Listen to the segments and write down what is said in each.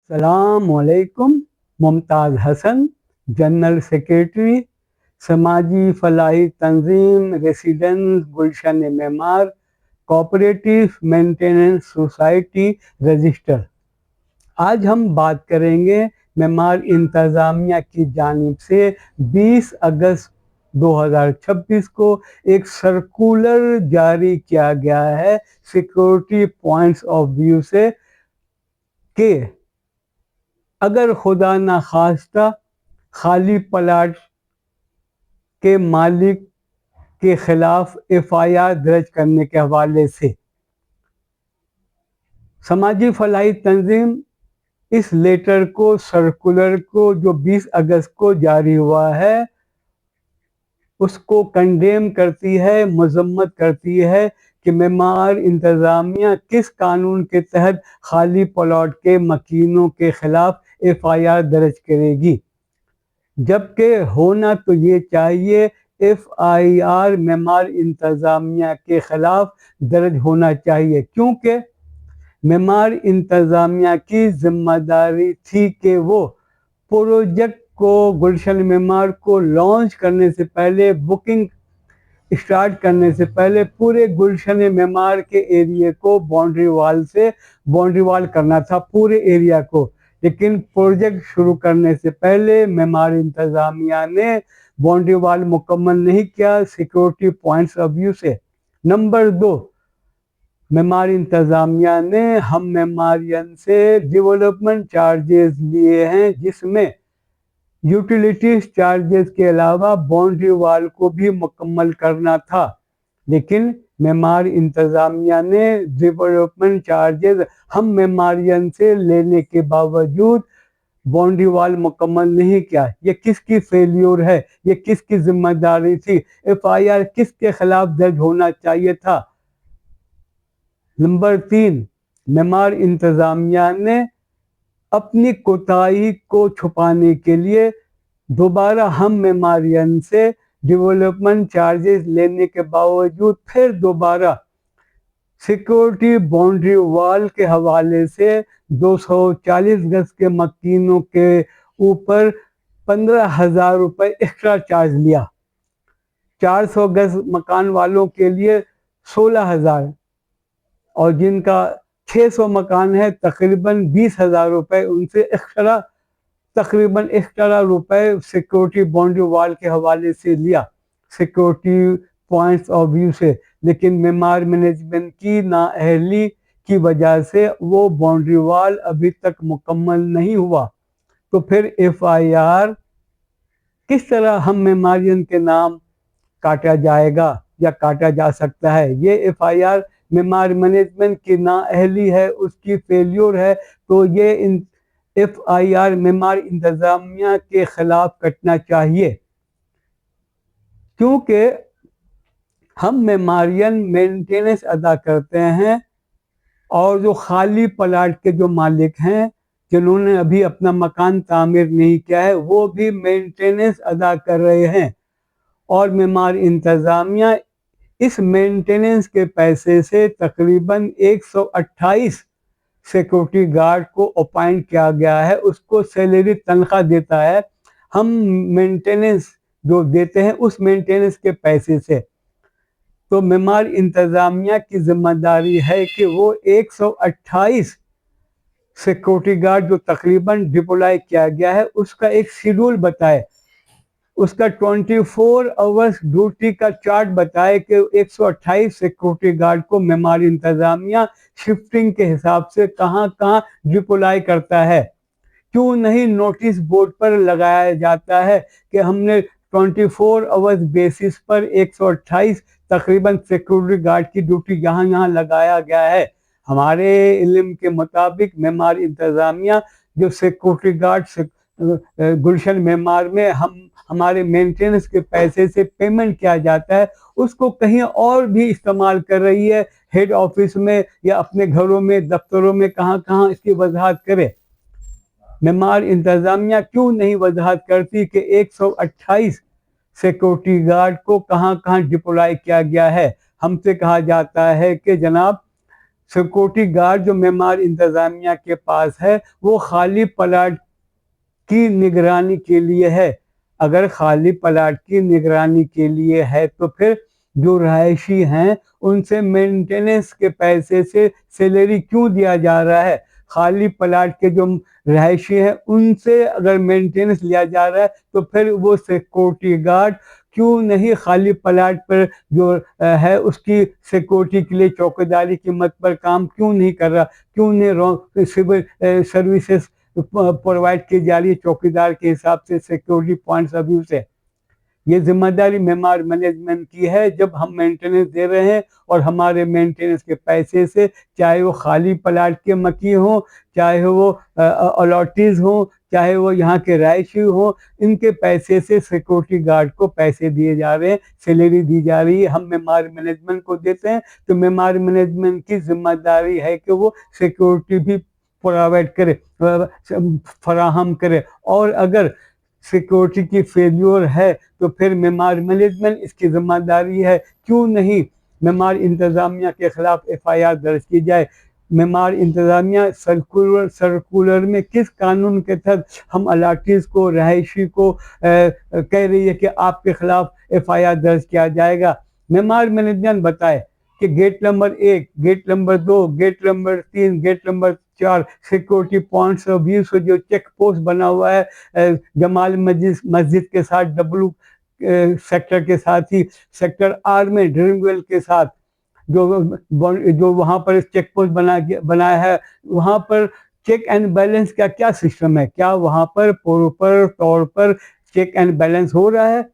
السلام علیکم. Mumtaz Hassan, general secretary, سماجی فلاحی تنظیم ریسیڈنس گلشن معمار کوآپریٹیو مینٹیننس سوسائٹی رجسٹر. آج ہم بات کریں گے معمار انتظامیہ کی جانب سے 20 اگست 2026 کو ایک سرکولر جاری کیا گیا ہے سیکورٹی پوائنٹس آف ویو سے کہ اگر خدا نخواستہ خالی پلاٹ کے مالک کے خلاف FIR درج کرنے کے حوالے سے سماجی فلاحی تنظیم اس لیٹر کو سرکولر کو جو 20 اگست کو جاری ہوا ہے اس کو کنڈیم کرتی ہے، مذمت کرتی ہے کہ معمار انتظامیہ کس قانون کے تحت خالی پلاٹ کے مکینوں کے خلاف FIR درج کرے گی، جبکہ ہونا تو یہ چاہیے FIR معمار انتظامیہ کے خلاف درج ہونا چاہیے، کیونکہ معمار انتظامیہ کی ذمہ داری تھی کہ وہ پروجیکٹ کو گلشن معمار کو لانچ کرنے سے پہلے، بکنگ اسٹارٹ کرنے سے پہلے پورے گلشن معمار کے ایریے کو باؤنڈری وال سے باؤنڈری وال کرنا تھا، پورے ایریا کو. لیکن پروجیکٹ شروع کرنے سے پہلے معمار انتظامیہ نے باؤنڈری وال مکمل نہیں کیا سیکورٹی پوائنٹس آف ویو سے. نمبر 2، معمار انتظامیہ نے ہم معمارین سے ڈیولپمنٹ چارجز لیے ہیں، جس میں یوٹیلیٹیز چارجز کے علاوہ باؤنڈری وال کو بھی مکمل کرنا تھا. لیکن معمار انتظامیہ نے ڈیولپمنٹ چارجز ہم معمارین سے لینے کے باوجود باؤنڈری وال مکمل نہیں کیا. یہ کس کی فیلیور ہے؟ یہ کس کی ذمہ داری تھی؟ FIR کس کے خلاف درج ہونا چاہیے تھا؟ نمبر 3، معمار انتظامیہ نے اپنی کوتاہی کو چھپانے کے لیے دوبارہ ہم معمارین سے ڈیولپمنٹ چارجز لینے کے باوجود پھر دوبارہ سیکورٹی باؤنڈری وال کے حوالے سے 240 گز کے مکینوں کے اوپر 15,000 روپے ایکسٹرا چارج لیا. 400 گز مکان والوں کے لیے 16,000 اور جن کا 600 مکان ہے تقریباً 20,000 روپے ان سے ایکسٹرا روپے سیکورٹی باؤنڈری وال کے حوالے سے لیا سیکورٹی پوائنٹس آف ویو سے. لیکن معمار مینجمنٹ کی نااہلی کی وجہ سے وہ باؤنڈری وال ابھی تک مکمل نہیں ہوا. تو پھر FIR کس طرح ہم معمارین کے نام کاٹا جائے گا یا کاٹا جا سکتا ہے؟ یہ FIR معمار مینجمنٹ کی نااہلی ہے، اس کی فیلیور ہے. تو یہ FIR معمار انتظامیہ کے خلاف کٹنا چاہیے، کیونکہ ہم معمارین مینٹیننس ادا کرتے ہیں اور جو خالی پلاٹ کے جو مالک ہیں جنہوں نے ابھی اپنا مکان تعمیر نہیں کیا ہے وہ بھی مینٹیننس ادا کر رہے ہیں. اور معمار انتظامیہ اس مینٹیننس کے پیسے سے تقریباً 128 سیکورٹی گارڈ کو اپائنٹ کیا گیا ہے، اس کو سیلری تنخواہ دیتا ہے. ہم مینٹیننس جو دیتے ہیں اس مینٹیننس کے پیسے سے. تو معمار انتظامیہ کی ذمہ داری ہے کہ وہ 128 سیکورٹی گارڈ جو تقریباً ڈپلائی کیا گیا ہے اس کا ایک شیڈول بتائے، اس کا 24 آورس ڈیوٹی کا چارٹ بتائے کہ 128 سیکورٹی گارڈ کو معمار انتظامیہ شفٹنگ کے حساب سے کہاں کہاں ڈپلائی کرتا ہے. کیوں نہیں نوٹس بورڈ پر لگایا جاتا ہے کہ ہم نے 24 آورس بیسس پر 128 تقریباً سیکورٹی گارڈ کی ڈیوٹی یہاں لگایا گیا ہے. ہمارے علم کے مطابق معمار انتظامیہ جو سیکورٹی گارڈ گلشن معمار میں ہمارے مینٹیننس کے پیسے سے پیمنٹ کیا جاتا ہے اس کو کہیں اور بھی استعمال کر رہی ہے، ہیڈ آفس میں یا اپنے گھروں میں، دفتروں میں، کہاں اس کی وضاحت کرے. معمار انتظامیہ کیوں نہیں وضاحت کرتی کہ 128 سیکورٹی گارڈ کو کہاں ڈپلائی کیا گیا ہے؟ ہم سے کہا جاتا ہے کہ جناب सिक्योरिटी गार्ड जो मेमार इंतजामिया के पास है वो खाली प्लाट की निगरानी के लिए है। अगर खाली प्लाट की निगरानी के लिए है तो फिर जो रहायशी हैं उनसे मेंटेनेंस के पैसे से सैलरी क्यों दिया जा रहा है? खाली प्लाट के जो रहायशी हैं उनसे अगर मेंटेनेंस लिया जा रहा है तो फिर वो सिक्योरिटी गार्ड क्यों नहीं खाली प्लाट पर जो है उसकी सिक्योरिटी के लिए चौकीदारी की मत पर काम क्यों नहीं कर रहा? क्यों नहीं सिविल सर्विसेज प्रोवाइड की जा रही है चौकीदार के हिसाब से सिक्योरिटी पॉइंट्स ऑफ व्यू से? ये जिम्मेदारी मेमार मैनेजमेंट की है। जब हम मेंटेनेंस दे रहे हैं और हमारे मेंटेनेंस के पैसे से, चाहे वो खाली प्लाट के मकी हों, चाहे वो अलॉटीज हों, चाहे वो यहाँ के रहायशी हों, इनके पैसे से सिक्योरिटी गार्ड को पैसे दिए जा रहे हैं, सैलरी दी जा रही है। हम मेमार मैनेजमेंट को देते हैं तो मेमार मैनेजमेंट की जिम्मेदारी है कि वो सिक्योरिटी भी प्रोवाइड करे, फराहम करे। और अगर सिक्योरिटी की फेल्योर है तो फिर मेमार मैनेजमेंट इसकी जिम्मेदारी है। क्यों नहीं मेमार इंतजामिया के खिलाफ FIR दर्ज की जाए? मेमार इंतजामिया सर्कुलर में किस कानून के तहत हम अलाटीज को, रहायशी को कह रही है कि आपके खिलाफ FIR दर्ज किया जाएगा? मेमार मैनेजमेंट बताए कि gate number 1, gate number 2, gate number 3, gate number 4 security points of view से जो चेक पोस्ट बना हुआ है जमाल मस्जिद के साथ, W सेक्टर के साथ ही सेक्टर R में ड्रीम वेल के साथ जो वहाँ पर चेक पोस्ट बनाया है, वहाँ पर चेक एंड बैलेंस का क्या सिस्टम है? क्या वहाँ पर प्रॉपर तौर पर चेक एंड बैलेंस हो रहा है?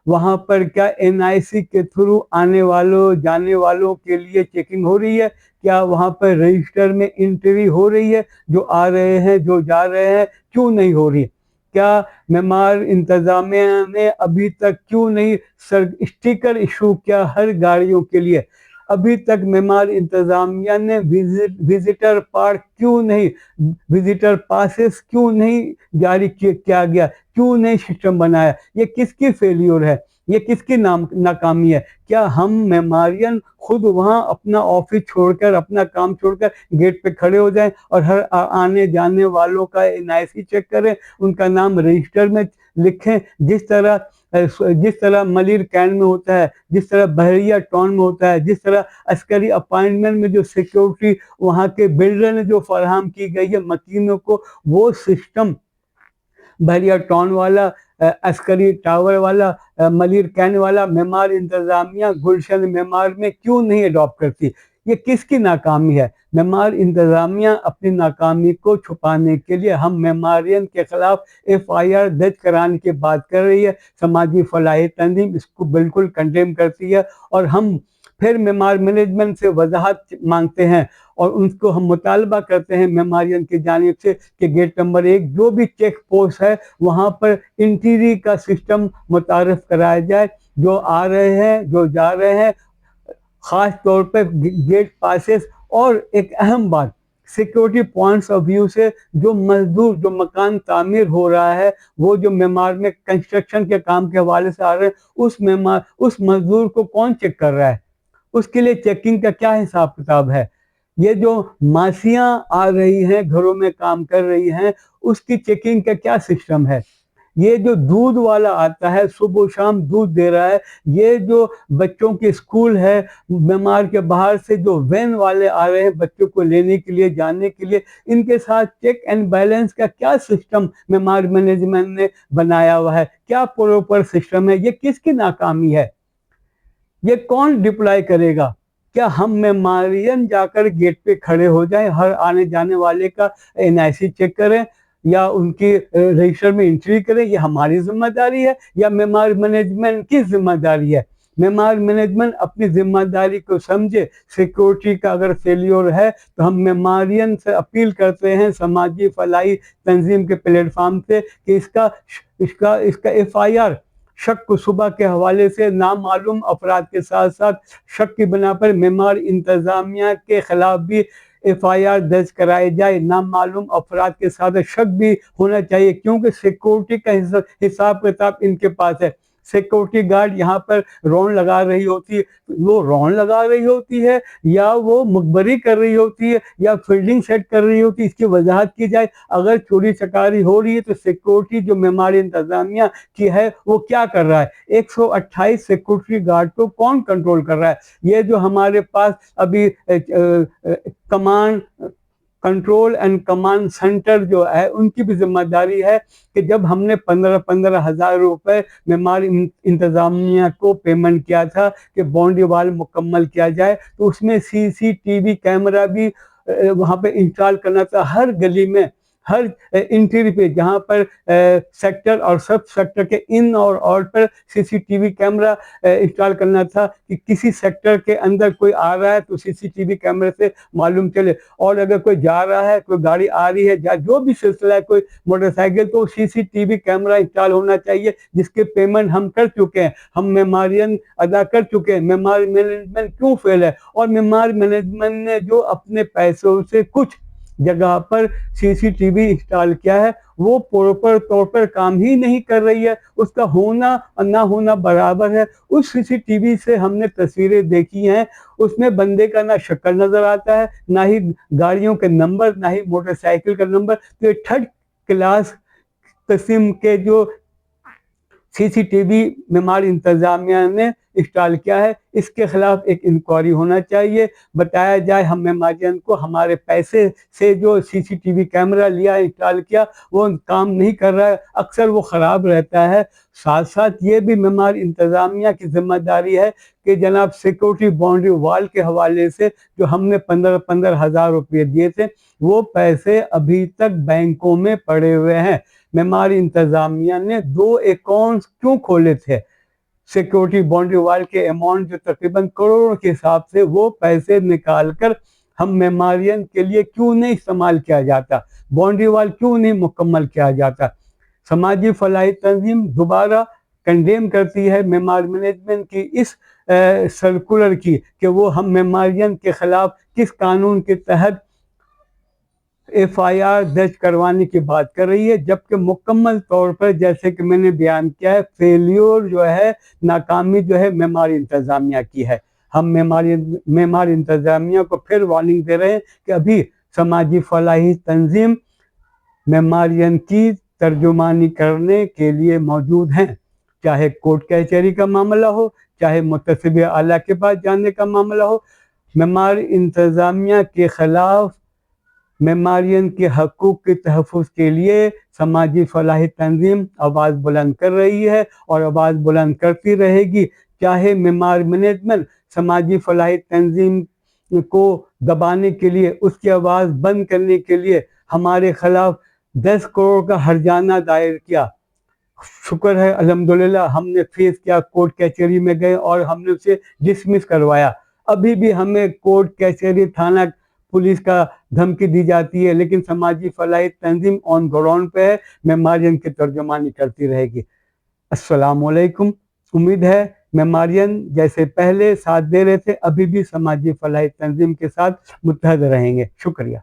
वहाँ पर क्या NIC के थ्रू आने वालों जाने वालों के लिए चेकिंग हो रही है? क्या वहाँ पर रजिस्टर में एंट्री हो रही है? जो आ रहे हैं, जो जा रहे हैं, क्यों नहीं हो रही? क्या मेमार इंतजामिया ने अभी तक क्यों नहीं स्टिकर इशू किया हर गाड़ियों के लिए? अभी तक मेमार इंतजामिया ने विजिटर पार्क क्यों नहीं, विजिटर पासेस क्यों नहीं जारी किया गया? क्यों नहीं सिस्टम बनाया? ये किसकी फेलियर है? ये किसकी नाकामी है? क्या हम मेमारियन खुद वहाँ अपना ऑफिस छोड़कर, अपना काम छोड़कर गेट पे खड़े हो जाएं और हर आने जाने वालों का NIC चेक करें, उनका नाम रजिस्टर में लिखें, जिस तरह मलिर कैंट में होता है, जिस तरह बहरिया टाउन में होता है, जिस तरह अस्करी अपॉइंटमेंट में जो सिक्योरिटी वहाँ के बिल्डर ने जो फराहम की गई है मकीनों को, वो सिस्टम बहरिया टाउन वाला, अस्करी टावर वाला, मलिर कैन वाला मेमार इंतजामिया गुलशन मेमार में क्यों नहीं अडॉप्ट करती? ये किसकी नाकामी है? मेमार इंतजामिया अपनी नाकामी को छुपाने के लिए हम मेमारियन के खिलाफ FIR दर्ज कराने की बात कर रही है। समाजी फलाही तंजीम इसको बिल्कुल कंडेम करती है और हम फिर मेमार मैनेजमेंट से वजाहत मांगते हैं और उनको हम मुतालबा करते हैं मेमारियन की जानिब से कि गेट नंबर 1 जो भी चेक पोस्ट है वहाँ पर इंटीरी का सिस्टम मुतारफ कराया जाए। जो आ रहे हैं, जो जा रहे हैं, ख़ास तौर पर गेट पासेस। और एक अहम बात, सिक्योरिटी पॉइंट्स ऑफ व्यू से जो मजदूर, जो मकान तामीर हो रहा है, वो जो मेमार में कंस्ट्रक्शन के काम के हवाले से आ रहे हैं, उस मजदूर को कौन चेक कर रहा है? उसके लिए चेकिंग का क्या हिसाब किताब है? ये जो मासियां आ रही हैं, घरों में काम कर रही हैं, उसकी चेकिंग का क्या सिस्टम है? ये जो दूध वाला आता है, सुबह शाम दूध दे रहा है, ये जो बच्चों के स्कूल है, मेमार के बाहर से जो वैन वाले आ रहे हैं बच्चों को लेने के लिए, जाने के लिए, इनके साथ चेक एंड बैलेंस का क्या सिस्टम मेमार मैनेजमेंट ने बनाया हुआ है? क्या प्रॉपर सिस्टम है? ये किसकी नाकामी है? ये कौन डिप्लॉय करेगा? क्या हम मेमारियन जाकर गेट पे खड़े हो जाएं, हर आने जाने वाले का NIC चेक करें या उनकी रजिस्टर में एंट्री करें? ये हमारी जिम्मेदारी है या मेमार मैनेजमेंट की जिम्मेदारी है? मेमार मैनेजमेंट अपनी जिम्मेदारी को समझे। सिक्योरिटी का अगर फेलियर है तो हम मेमारियन से अपील करते हैं, समाजी फलाही तंजीम के प्लेटफॉर्म से, कि इसका FIR शक को सुबह के हवाले से नामालूम अफराद के साथ साथ शक की बिना पर मेमार इंतजामिया के खिलाफ भी FIR दर्ज कराई जाए। नामालूम अफराद के साथ शक भी होना चाहिए क्योंकि सिक्योरिटी का हिसाब किताब इनके पास है। सिक्योरिटी गार्ड यहाँ पर रौन लगा रही होती है, वो रौन लगा रही होती है या वो मुखबरी कर रही होती है या फील्डिंग सेट कर रही होती है, इसकी वजाहत की जाए। अगर चोरी चकारी हो रही है तो सिक्योरिटी जो मेमारी इंतजामिया की है वो क्या कर रहा है? 128 सिक्योरिटी गार्ड को कौन कंट्रोल कर रहा है? ये जो हमारे पास अभी command control and command centre जो है उनकी भी जिम्मेदारी है कि जब हमने 15-15 हज़ार रुपए मेमारी इंतजामिया को पेमेंट किया था कि बाउंड्री वाल मुकम्मल किया जाए, तो उसमें CCTV कैमरा भी वहाँ पे इंस्टॉल करना था हर गली में, हर इंटीरी पे, जहाँ पर सेक्टर और सब सेक्टर के इन और आउट पर CCTV कैमरा इंस्टॉल करना था कि किसी सेक्टर के अंदर कोई आ रहा है तो CCTV कैमरे से मालूम चले, और अगर कोई जा रहा है, कोई गाड़ी आ रही है, जो भी सिलसिला है, कोई मोटरसाइकिल, तो CCTV कैमरा इंस्टॉल होना चाहिए, जिसके पेमेंट हम कर चुके हैं, हम मेमारियन अदा कर चुके हैं। मेमारी मैनेजमेंट क्यों फेल है? और मेमारी मैनेजमेंट ने जो अपने पैसों से कुछ जगह पर CCTV इंस्टॉल किया है वो प्रॉपर तौर पर काम ही नहीं कर रही है, उसका होना और ना होना बराबर है। उस CCTV से हमने तस्वीरें देखी हैं, उसमें बंदे का ना शक्ल नजर आता है, ना ही गाड़ियों के नंबर, ना ही मोटरसाइकिल का नंबर। तो ये थर्ड क्लास किस्म के जो CCTV मेमारी इंतजामिया ने इंस्टॉल किया है, इसके खिलाफ एक इंक्वायरी होना चाहिए। बताया जाए हम मेमारियन को हमारे पैसे से जो CCTV कैमरा लिया, इंस्टॉल किया, वो काम नहीं कर रहा है, अक्सर वो ख़राब रहता है। साथ साथ ये भी मेमारी इंतजामिया की जिम्मेदारी है कि जनाब सिक्योरिटी बाउंड्री वाल के हवाले से जो हमने 15-15 हज़ार रुपये दिए थे, वो पैसे अभी तक बैंकों में पड़े हुए हैं। मेमारी इंतजामिया ने 2 अकाउंट्स क्यों खोले थे? सिक्योरिटी बाउंड्री वाल के अमाउंट जो तकरीबन करोड़ों के हिसाब से, वो पैसे निकालकर हम मेमारियन के लिए क्यों नहीं इस्तेमाल किया जाता? बाउंड्री वाल क्यों नहीं मुकम्मल किया जाता? समाजी फलाही तंजीम दोबारा कंडेम करती है मेमारी मैनेजमेंट की इस सर्कुलर की कि वो हम मेमारियन के खिलाफ किस कानून के तहत FIR दर्ज करवाने की बात कर रही है, जबकि मुकम्मल तौर पर जैसे कि मैंने बयान किया है, फेलियर जो है, नाकामी जो है मेमारी इंतजामिया की है। हम मेमारी इंतजामिया को फिर वार्निंग दे रहे हैं कि अभी समाजी फलाही तंजीम मेमारियन की तर्जुमानी करने के लिए मौजूद हैं, चाहे कोर्ट कचहरी का मामला हो, चाहे मुतसिब आला के पास जाने का मामला हो। मेमारी इंतजामिया के खिलाफ मेमारियन के हकूक़ के तहफ़्फ़ुज़ के लिए समाजी फलाही तंजीम आवाज़ बुलंद कर रही है और आवाज़ बुलंद करती रहेगी, चाहे मेमारी मैनेजमेंट समाजी फलाही तंजीम को दबाने के लिए, उसकी आवाज़ बंद करने के लिए हमारे खिलाफ 10 करोड़ का हर्जाना दायर किया। शुक्र है अल्हम्दुलिल्लाह हमने फेस किया, कोर्ट कचहरी में गए और हमने उसे डिसमिस करवाया। अभी भी हमें कोर्ट कचहरी थाना पुलिस का धमकी दी जाती है, लेकिन समाजी फलाही तंजीम ऑन ग्राउंड पे है, मेमारियन की तर्जुमानी करती रहेगी। अस्सलाम वालेकुम। उम्मीद है मेमारियन जैसे पहले साथ दे रहे थे, अभी भी समाजी फलाही तंजीम के साथ मुत्तहद रहेंगे। शुक्रिया।